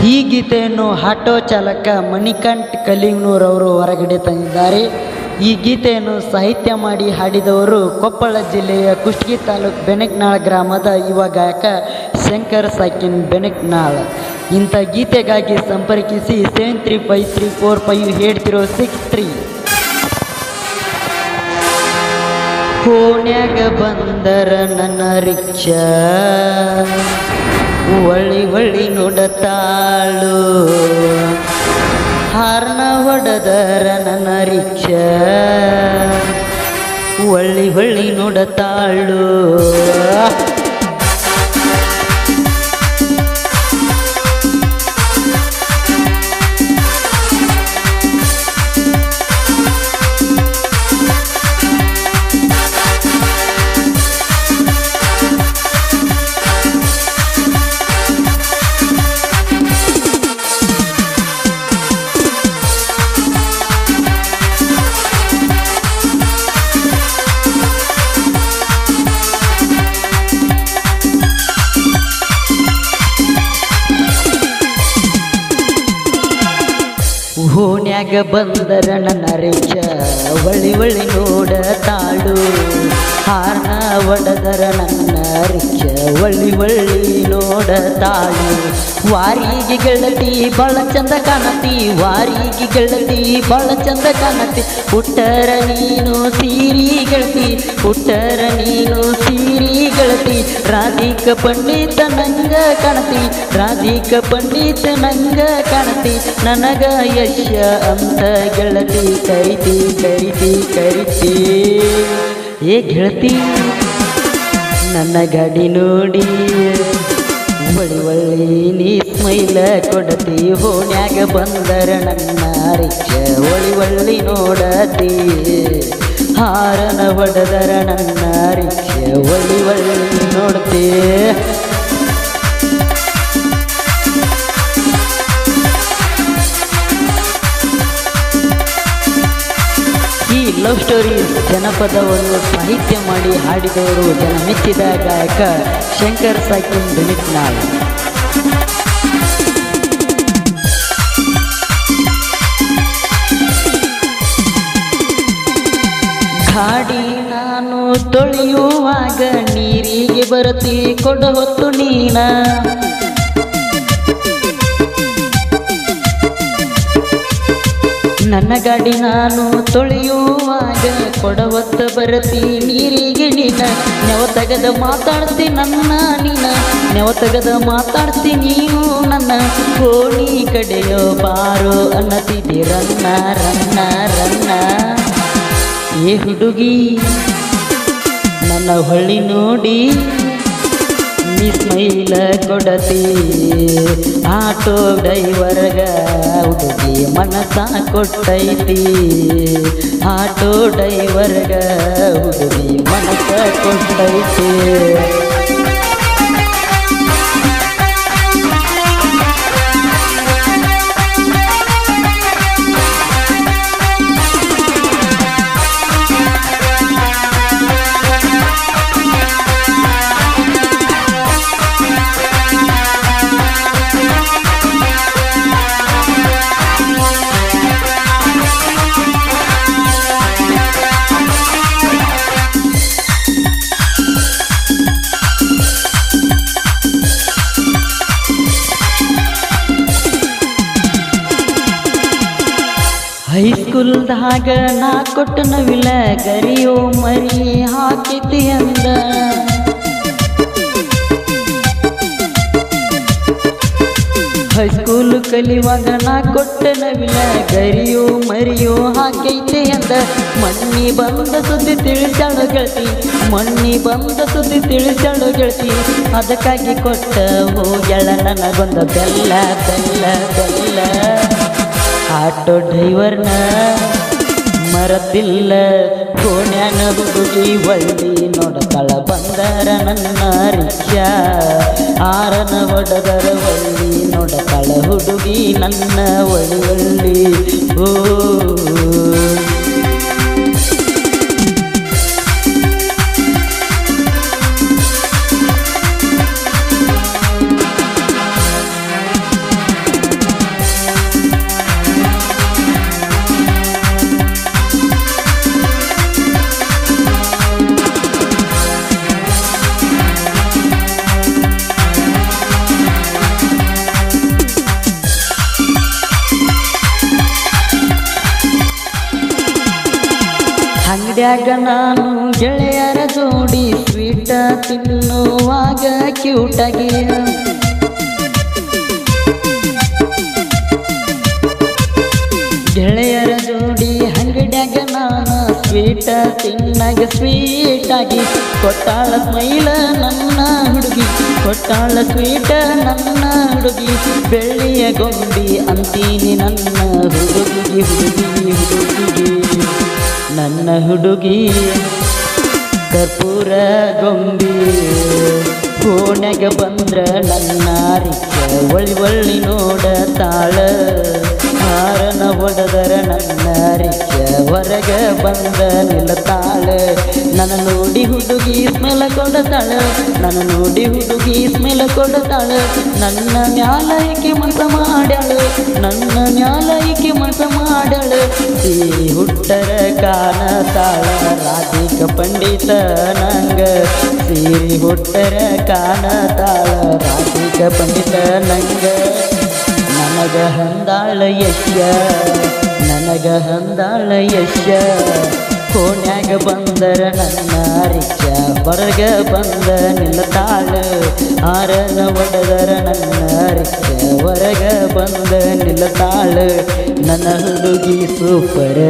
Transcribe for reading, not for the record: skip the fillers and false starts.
ಈ ಗೀತೆಯನ್ನು ಆಟೋ ಚಾಲಕ ಮಣಿಕಂಠ್ ಕಲಿಂಗ್ನೂರವರು ಹೊರಗಡೆ ತಂದಿದ್ದಾರೆ. ಈ ಗೀತೆಯನ್ನು ಸಾಹಿತ್ಯ ಮಾಡಿ ಹಾಡಿದವರು ಕೊಪ್ಪಳ ಜಿಲ್ಲೆಯ ಕುಷ್ಟಗಿ ತಾಲೂಕು ಬೆನಕನಾಳ ಗ್ರಾಮದ ಯುವ ಗಾಯಕ ಶಂಕರ್ ಸಾಕಿನ್ ಬೆನಕನಾಳ್. ಇಂಥ ಗೀತೆಗಾಗಿ ಸಂಪರ್ಕಿಸಿ 7353458063. ಕೋಣ್ಯಾಗ ಬಂದರ ನನ್ನ ರಿಕ್ಷಾ ಒಳ್ಳಿ ಒಳ್ಳಿ ನೋಡತಾಳು, ಹಾರ್ನ ಹೊಡೆದರ ನನ್ನ ರಿಕ್ಷಾ ಒಳ್ಳಿ ಒಳ್ಳಿ ನೋಡತಾಳು. ಓಣ್ಯಾಗ ಬಂದರ ನನ್ನ ರಿಕ್ಷಾ ಒಳ್ಳಿ ಒಳ್ಳಿ ನೋಡತಾಳು, ಹಾರ್ನ ಒಡೆದರ ನನ್ನ ರಿಕ್ಷಾ ಒಳ್ಳಿ ಒಳ್ಳಿ ನೋಡತಾಳು. ವಾರಿಗೆ ಗೆಳತಿ ಭಾಳ ಚಂದ ಕಾಣತಿ, ವಾರಿಗೆ ಗೆಳತಿ ಭಾಳ ಚಂದ ಕಾಣತಿ, ಹುಟ್ಟರ ನೀನು ಸೀರಿ ಗೆಳತಿ, ಹುಟ್ಟರ ನೀನು ಸೀರಿ ಗೆಳತಿ. ರಾಧಿಕ ಪಂಡಿತ ನಂಗ ಕಾಣತಿ, ರಾಧಿಕ ಪಂಡಿತ ನಂಗ ಕಾಣತಿ, ನನಗ ಯಶ ಅಂತ ಗೆಳತಿ ಕರಿತಿ ಕರಿತಿ ಕರಿತಿ. ಏ ಗೆಳತಿ ನನ್ನ ಗಾಡಿ ನೋಡಿ ಒಳ್ಳಿ ಒಳ್ಳಿ ನೀ ಸ್ಮೈಲ ಕೊಡತಿ, ಓಣ್ಯಾಗ ಬಂದರ ನನ್ನ ರಿಕ್ಷಾ ಒಳ್ಳಿ ಒಳ್ಳಿ ನೋಡತಿ, ಹಾರನ ಹೊಡೆದರ ನನ್ನ ರಿಕ್ಷಾ ಒಳ್ಳಿ ಒಳ್ಳಿ ನೋಡ್ತಿ. ಈ ಲವ್ ಸ್ಟೋರಿ ಜನಪದವನ್ನು ಸಾಹಿತ್ಯ ಮಾಡಿ ಹಾಡಿದವರು ಜನಮೆಚ್ಚಿದ ಗಾಯಕ ಶಂಕರ್ ಸಾಕಿನ್ ಬೆನಕನಾಳ್. ಗಾಡಿ ನಾನು ತೊಳೆಯುವಾಗ ನೀರಿಗೆ ಬರತಿ ಕೊಡ ಹೊತ್ತು ನೀನ, ನನ್ನ ಗಾಡಿ ನಾನು ತೊಳೆಯುವಾಗ ಕೊಡವತ್ತ ಬರತಿ ನೀರಿಗೆ ನೀನ, ನೆವ ತೆಗೆದ ಮಾತಾಡ್ತಿ ನನ್ನ ನೀನ, ನೆವ ತೆಗೆದ ಮಾತಾಡ್ತಿ ನೀನು ನನ್ನ, ಕೋಣಿ ಕಡೆಯೋ ಬಾರೋ ಅನ್ನತಿದ್ದಿ ರನ್ನ ರನ್ನ ರನ್ನ. ಏ ಹುಡುಗಿ ನನ್ನ ಹೊಳ್ಳಿ ನೋಡಿ ನೀ ಸ್ಮೈಲ ಕೊಡತಿ, ಆಟೋ ಡ್ರೈವರ್ಗ ಹುಡುಗಿ ಮನಸ ಕೊಟ್ಟೈತಿ, ಆಟೋ ಡ್ರೈವರ್ಗ ಹುಡುಗಿ ಮನಸ ಕೊಟ್ಟೈತಿ. ಹೈಸ್ಕೂಲ್ದಾಗ ನಾ ಕೊಟ್ಟ ನವಿಲ ಗರಿಯೋ ಮರಿ ಹಾಕಿತಿ ಅಂದ, ಹೈಸ್ಕೂಲ್ ಕಲಿಯುವಾಗ ನಾ ಕೊಟ್ಟ ನವಿಲ ಗರಿಯೋ ಮರಿಯೋ ಹಾಕೈತೆ ಅಂದ. ಮಣ್ಣಿ ಬಂದ ಸುದ್ದಿ ತಿಳಿಸಾಳು ಗೆಳತಿ, ಮಣ್ಣಿ ಬಂದ ಸುದ್ದಿ ತಿಳಿಸಾಳು ಗೆಳತಿ, ಅದಕ್ಕಾಗಿ ಕೊಟ್ಟ ಹೋಗ್ಯಾಳ ನನಗೊಂದ ಬೆಲ್ಲ ಬೆಲ್ಲ ಬೆಲ್ಲ. ಆಟೋ ಡ್ರೈವರ್ನ ಮರತಿಲ್ಲ, ಕೋಣ್ಯಾನ ಹುಡುಗಿ ಒಳ್ಳಿ ನೋಡತಾಳ ಬಂದರ ನನ್ನ ರಿಕ್ಷಾ, ಆರನ ಹೊಡೆದರ ಒಳ್ಳಿ ನೋಡತಾಳ ಹುಡುಗಿ ನನ್ನ ಒಳ್ಳಿ ಒಳ್ಳಿ. ಓ ಅಂಗಡ್ಯಾಗ ನಾನು ಗೆಳೆಯರ ಜೋಡಿ ಸ್ವೀಟ ತಿನ್ನುವಾಗ ಕ್ಯೂಟಾಗಿ ಗೆಳೆಯರ ಜೋಡಿ ಅಂಗಡ್ಯಾಗ ನಾನು ಸ್ವೀಟ ತಿನ್ನಾಗ ಸ್ವೀಟಾಗಿ ಕೊಟ್ಟಾಳ ಸ್ಮೈಲ ನನ್ನ ಹುಡುಗಿ ಕೊಟ್ಟಾಳ ಸ್ವೀಟ ನನ್ನ ಹುಡುಗಿ ಬೆಳ್ಳಿಯ ಗೊಂಬಿ ಅಂತೀನಿ ನನ್ನ ಹುಡುಗಿ ನನ್ನ ಹುಡುಗಿ ಕರ್ಪೂರ ಗೊಂಬಿ ಫೋನ್ಯಾಗ ಬಂದ್ರ ನನ್ನ ರಿಕ್ಕ ಒಳ್ಳಿ ನೋಡತಾಳ ಹಾರನ ಹೊಡೆದರ ನನ್ನ ರಿಕ್ಕ ಹೊರಗ ಬಂದ ನಿಲ್ಲತಾಳ ನನ್ನ ನೋಡಿ ಹುಡುಗಿ ಸ್ಮೆಲ ಕೊಡತಾಳ ನನ್ನ ನೋಡಿ ಹುಡುಗಿ ಸ್ಮೆಲ ಕೊಡತಾಳ ನನ್ನ ಮ್ಯಾಲೈಕೆ ಮನಸ ಮಾಡ್ಯಾಳ ನನ್ನ ಮ್ಯಾಲೈಕೆ ಮನಸ ಮಾಡ್ಯಾಳ ಸೀರಿ ಹುಟ್ಟರ ಕಾಣತಾಳ ರಾಧಿಕ ಪಂಡಿತ ನಂಗ ಸೀರಿ ಹುಟ್ಟರ ಕಾಣತಾಳ ರಾಧಿಕ ಪಂಡಿತ ನಂಗ ನನಗ ಹಂದಾಳ ಯಶ್ಯ ನನಗ ಹಂದಾಳ ಯಶ್ಯ ಕೋಣ್ಯಾಗ ಬಂದರ ನನ್ನ ರಿಕ್ಷ ಹೊರಗ ಬಂದ ನಿಲ್ಲತಾಳ ಹಾರನ ಒಡೆದರ ನನ್ನ ರಿಕ್ಷ ಹೊರಗ ಬಂದ ನಿಲ್ಲತಾಳ ನನ್ನ ಹುಡುಗಿ ಸೂಪರ್